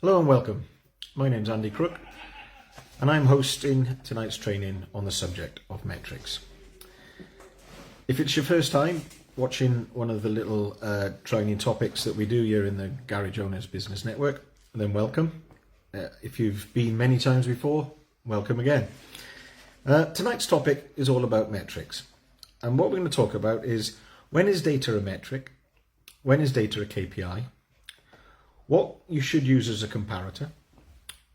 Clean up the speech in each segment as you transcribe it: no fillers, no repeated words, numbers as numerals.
Hello and welcome. My name's Andy Crook and I'm hosting tonight's training on the subject of metrics. If it's your first time watching one of the little training topics that we do here in the Garage Owners Business Network, then welcome. If you've been many times before, welcome again. Tonight's topic is all about metrics, and what we're going to talk about is when is data a metric, when is data a KPI, what you should use as a comparator,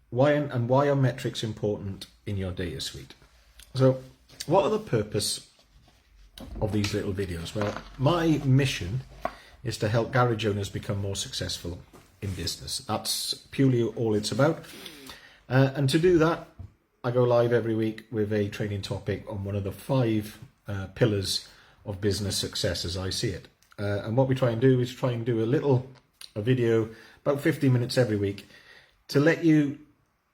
why are metrics important in your data suite. So what are the purpose of these little videos? Well, my mission is to help garage owners become more successful in business. That's purely all it's about. And to do that, I go live every week with a training topic on one of the 5 pillars of business success as I see it. And what we try and do is do a video, about 15 minutes every week, to let you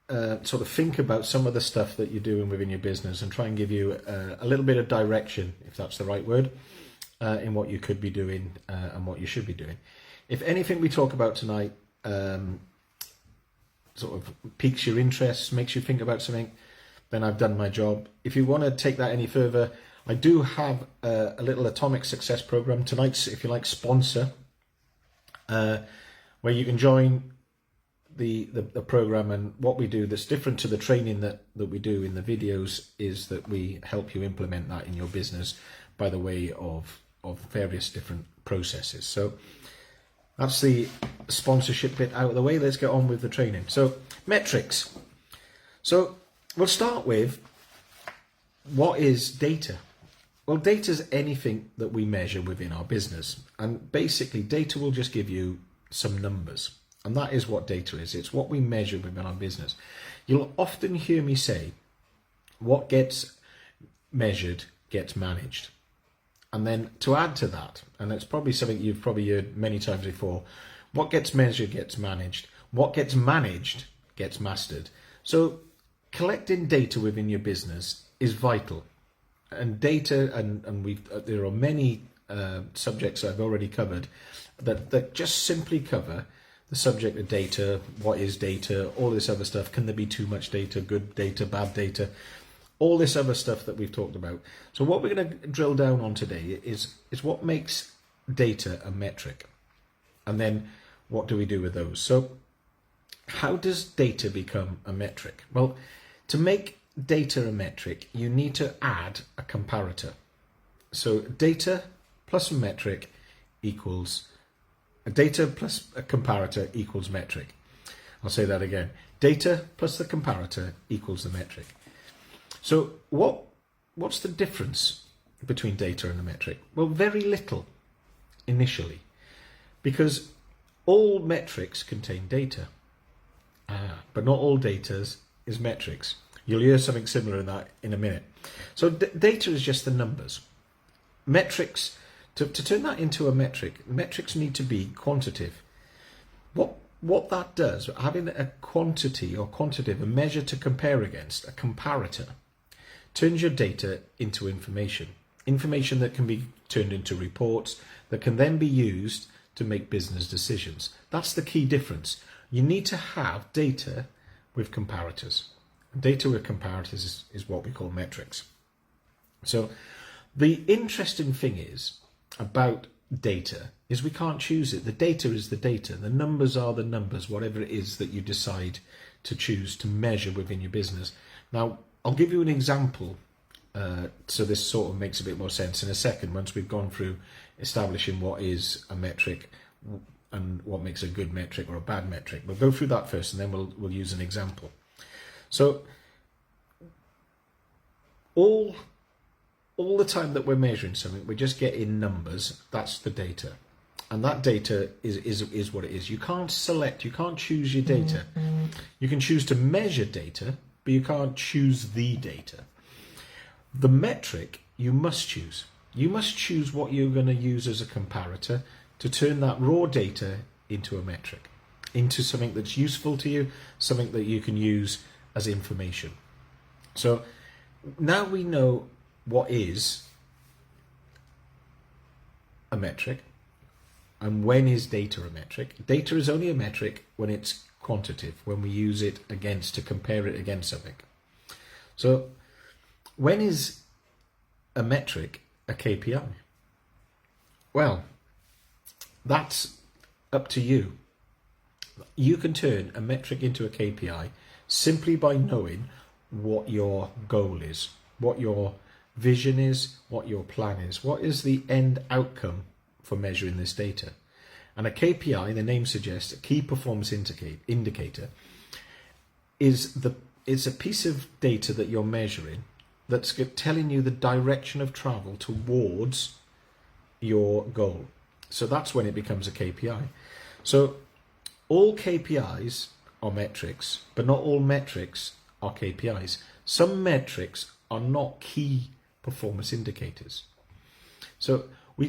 sort of think about some of the stuff that you're doing within your business and try and give you a little bit of direction, if that's the right word, in what you could be doing and what you should be doing. If anything we talk about tonight sort of piques your interest, makes you think about something, then I've done my job. If you want to take that any further, I do have a little Atomic Success program tonight's, if you like, sponsor, where you can join the program. And what we do that's different to the training that we do in the videos is that we help you implement that in your business by the way of various different processes. So that's the sponsorship bit out of the way. Let's get on with the training. So metrics. So we'll start with, what is data? Well, data is anything that we measure within our business. And basically data will just give you some numbers. And that is what data is. It's what we measure within our business. You'll often hear me say, what gets measured gets managed. And then to add to that, and it's probably something you've probably heard many times before, what gets measured gets managed. What gets managed gets mastered. So collecting data within your business is vital. And data, there are many subjects I've already covered that just simply cover the subject of data, what is data, all this other stuff. Can there be too much data, good data, bad data? All this other stuff that we've talked about. So what we're going to drill down on today is what makes data a metric. And then what do we do with those? So how does data become a metric? Well, to make data a metric, you need to add a comparator. So data plus a metric equals data plus a comparator equals metric. I'll say that again. Data plus the comparator equals the metric. So what's the difference between data and a metric? Well, very little initially, because all metrics contain data, but not all data is metrics. You'll hear something similar in that in a minute. So data is just the numbers. Metrics, to turn that into a metric, metrics need to be quantitative. What that does, having a quantity or quantitative, a measure to compare against, a comparator, turns your data into information. Information that can be turned into reports that can then be used to make business decisions. That's the key difference. You need to have data with comparators. Data with comparators is what we call metrics. So the interesting thing is about data is we can't choose it. The data is the data. The numbers are the numbers, whatever it is that you decide to choose to measure within your business. Now, I'll give you an example so this sort of makes a bit more sense in a second, once we've gone through establishing what is a metric and what makes a good metric or a bad metric. We'll go through that first and then we'll use an example. So all the time that we're measuring something, we're just getting numbers. That's the data. And that data is what it is. You can't select, you can't choose your data. You can choose to measure data, but you can't choose the data. The metric, you must choose. You must choose what you're going to use as a comparator to turn that raw data into a metric, into something that's useful to you, something that you can use as information. So now we know what is a metric And when is data a metric? Data is only a metric when it's quantitative, when we use it to compare it against something. So when is a metric a KPI? Well, that's up to you. You can turn a metric into a KPI simply by knowing what your goal is, what your vision is, what your plan is, what is the end outcome for measuring this data. And a KPI, the name suggests, a key performance indicator, is a piece of data that you're measuring that's telling you the direction of travel towards your goal. So that's when it becomes a KPI. So all KPIs are metrics, but not all metrics are KPIs. Some metrics are not key performance indicators. So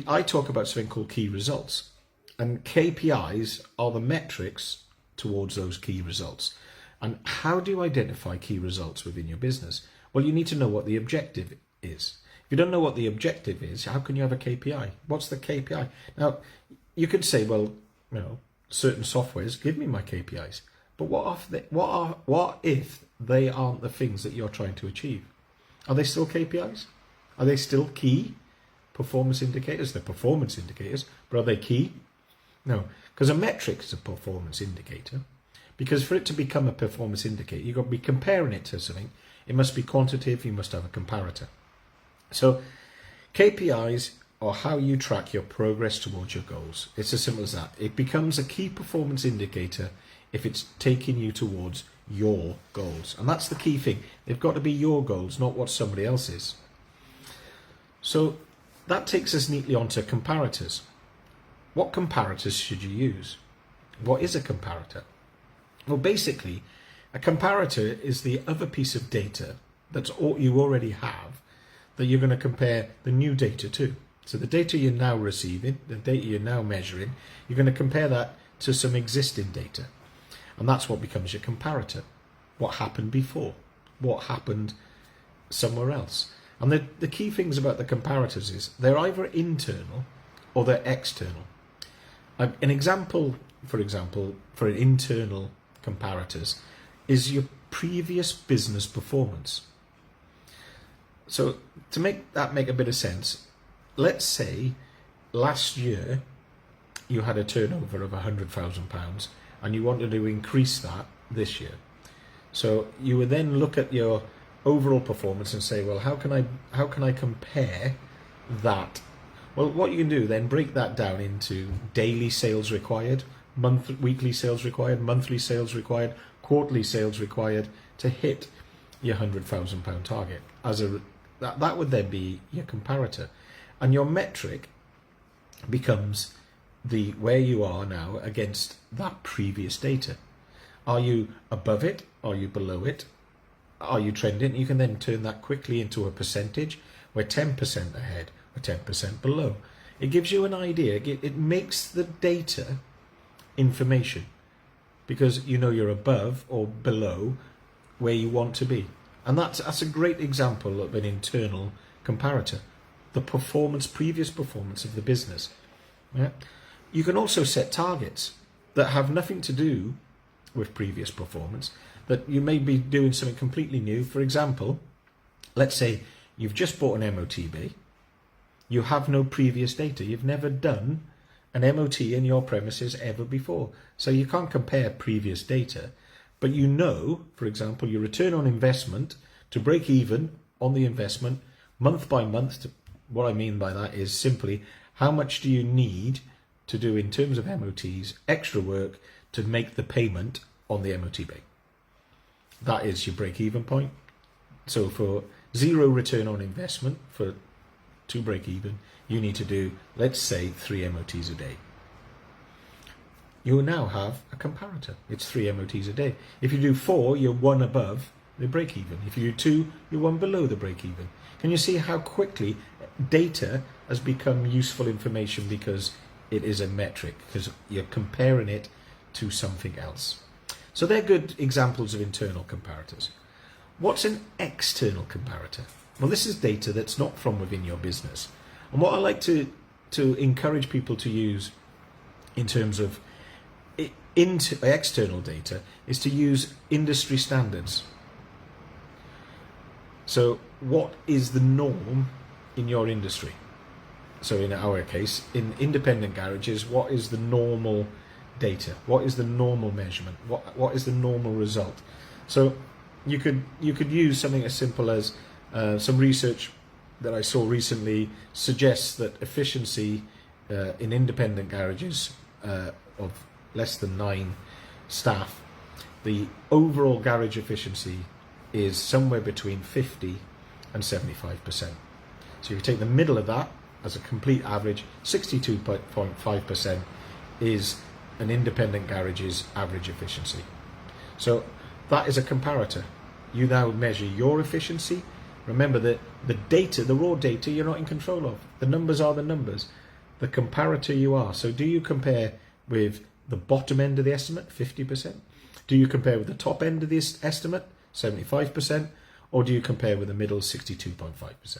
I talk about something called key results, and KPIs are the metrics towards those key results. And how do you identify key results within your business? Well, you need to know what the objective is. If you don't know what the objective is, how can you have a KPI? What's the KPI? Now, you could say, well, certain softwares give me my KPIs, but what if they aren't the things that you're trying to achieve? Are they still KPIs? Are they still key performance indicators? They're performance indicators, but are they key? No, because a metric is a performance indicator. Because for it to become a performance indicator, you've got to be comparing it to something. It must be quantitative, you must have a comparator. So KPIs are how you track your progress towards your goals. It's as simple as that. It becomes a key performance indicator if it's taking you towards your goals. And that's the key thing. They've got to be your goals, not what somebody else's. So that takes us neatly onto comparators. What comparators should you use? What is a comparator? Well, basically, a comparator is the other piece of data that's all you already have that you're going to compare the new data to. So the data you're now receiving, the data you're now measuring, you're going to compare that to some existing data. And that's what becomes your comparator. What happened before? What happened somewhere else? And the key things about the comparators is they're either internal or they're external. An example, for an internal comparators is your previous business performance. So to make that make a bit of sense, let's say last year you had a turnover of £100,000 and you wanted to increase that this year. So you would then look at your overall performance and say, well, how can I compare that? Well, what you can do then, break that down into daily sales required, weekly sales required, monthly sales required, quarterly sales required to hit your £100,000 target. That would then be your comparator, and your metric becomes where you are now against that previous data. Are you above it? Are you below it? Are you trending? You can then turn that quickly into a percentage. We're 10% ahead or 10% below. It gives you an idea. It makes the data information because you know you're above or below where you want to be. And that's a great example of an internal comparator. The previous performance of the business. Yeah? You can also set targets that have nothing to do with previous performance, that you may be doing something completely new. For example, let's say you've just bought an MOTB. You have no previous data. You've never done an MOT in your premises ever before. So you can't compare previous data, but you know, for example, your return on investment to break even on the investment month by month. What I mean by that is simply how much do you need to do in terms of MOTs, extra work to make the payment on the MOTB. That is your break even point. So for zero return on investment, to break even, you need to do, let's say, 3 MOTs a day. You will now have a comparator. It's 3 MOTs a day. If you do 4, you're 1 above the break even. If you do 2, you're 1 below the break even. Can you see how quickly data has become useful information because it is a metric, because you're comparing it to something else? So they're good examples of internal comparators. What's an external comparator? Well, this is data that's not from within your business. And what I like to encourage people to use in terms of into external data is to use industry standards. So what is the norm in your industry? So in our case, in independent garages, what is the normal data? What is the normal measurement? What is the normal result? So you could use something as simple as some research that I saw recently suggests that efficiency in independent garages of less than 9 staff, the overall garage efficiency is somewhere between 50 and 75%. So you take the middle of that as a complete average, 62.5% is an independent garage's average efficiency. So that is a comparator. You now measure your efficiency. Remember that the data, the raw data, you're not in control of. The numbers are the numbers. The comparator you are. So do you compare with the bottom end of the estimate, 50%? Do you compare with the top end of this estimate, 75%? Or do you compare with the middle, 62.5%?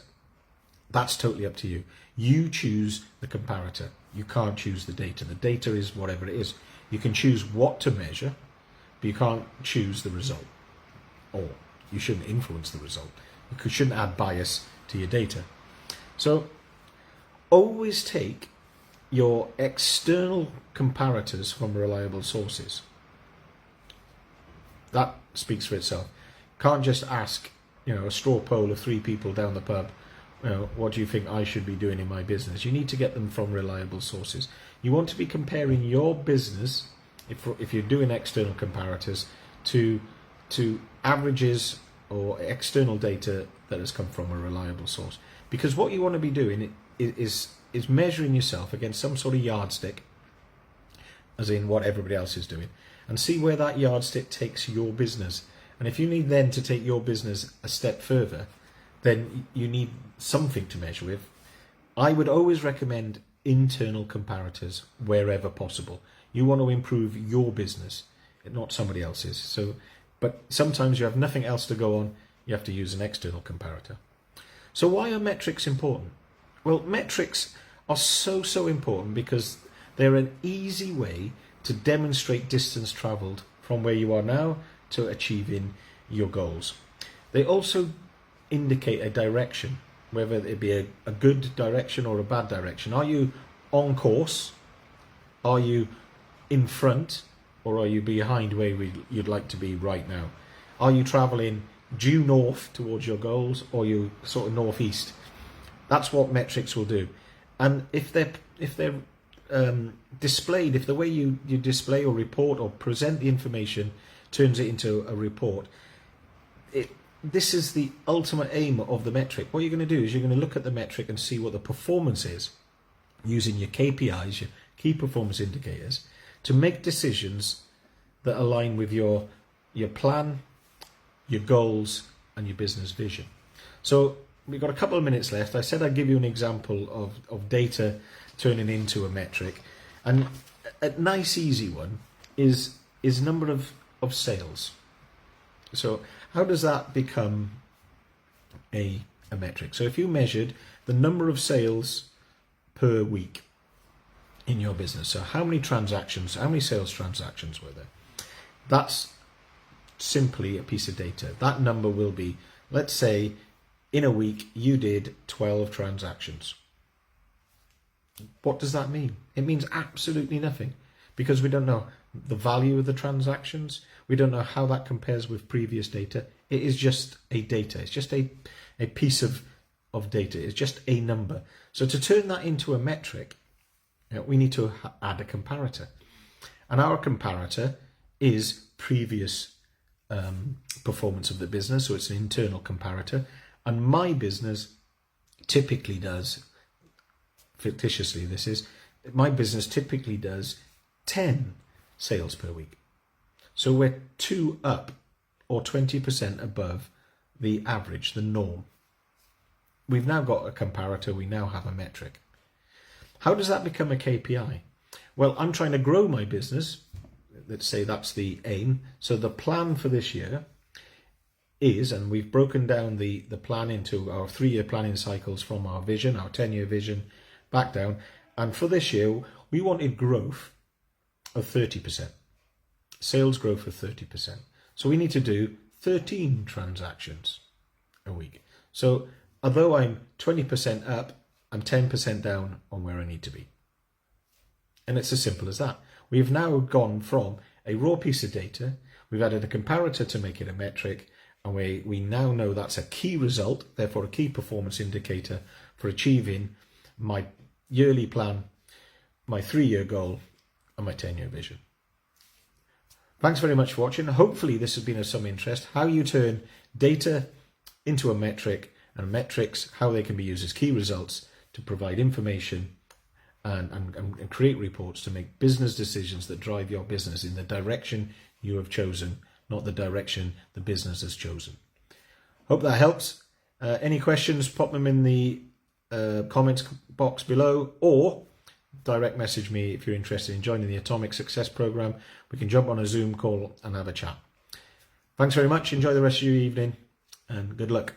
That's totally up to you. You choose the comparator. You can't choose the data. The data is whatever it is. You can choose what to measure, but you can't choose the result. Or you shouldn't influence the result. You shouldn't add bias to your data. So always take your external comparators from reliable sources. That speaks for itself. Can't just ask, a straw poll of 3 people down the pub, what do you think I should be doing in my business? You need to get them from reliable sources. You want to be comparing your business, if you're doing external comparators, to averages or external data that has come from a reliable source. Because what you want to be doing is measuring yourself against some sort of yardstick, as in what everybody else is doing, and see where that yardstick takes your business. And if you need then to take your business a step further, then you need something to measure with. I would always recommend internal comparators wherever possible. You want to improve your business, not somebody else's. But sometimes you have nothing else to go on, you have to use an external comparator. So why are metrics important? Well, metrics are so important because they're an easy way to demonstrate distance travelled from where you are now to achieving your goals. They also indicate a direction, whether it be a good direction or a bad direction. Are you on course? Are you in front? Or are you behind where you'd like to be right now? Are you travelling due north towards your goals, or you sort of northeast? That's what metrics will do. And if they're displayed, if the way you display or report or present the information turns it into a report, this is the ultimate aim of the metric. What you're going to do is you're going to look at the metric and see what the performance is using your KPIs, your key performance indicators, to make decisions that align with your plan, your goals, and your business vision. So we've got a couple of minutes left. I said I'd give you an example of data turning into a metric. And a nice easy one is number of sales. So how does that become a metric? So if you measured the number of sales per week in your business, so how many sales transactions were there? That's simply a piece of data. That number will be, let's say, in a week you did 12 transactions. What does that mean? It means absolutely nothing, because we don't know the value of the transactions. We don't know how that compares with previous data. It is just a data. It's just a piece of data. It's just a number. So to turn that into a metric, we need to add a comparator. And our comparator is previous performance of the business. So it's an internal comparator. And my business typically does, fictitiously my business typically does 10 sales per week. So we're 2 up or 20% above the average, the norm. We've now got a comparator, we now have a metric. How does that become a KPI? Well, I'm trying to grow my business. Let's say that's the aim. So the plan for this year is, and we've broken down the plan into our 3-year planning cycles from our vision, our 10-year vision, back down. And for this year, we wanted growth of 30%. Sales growth of 30%. So we need to do 13 transactions a week. So although I'm 20% up, I'm 10% down on where I need to be. And it's as simple as that. We've now gone from a raw piece of data, we've added a comparator to make it a metric, and we now know that's a key result, therefore a key performance indicator for achieving my yearly plan, my 3-year goal, and my 10-year vision. Thanks very much for watching. Hopefully this has been of some interest, how you turn data into a metric, and metrics, how they can be used as key results to provide information and create reports to make business decisions that drive your business in the direction you have chosen, not the direction the business has chosen. Hope that helps. Any questions, pop them in the comments box below, or direct message me if you're interested in joining the Atomic Success Program. We can jump on a Zoom call and have a chat. Thanks very much. Enjoy the rest of your evening and good luck.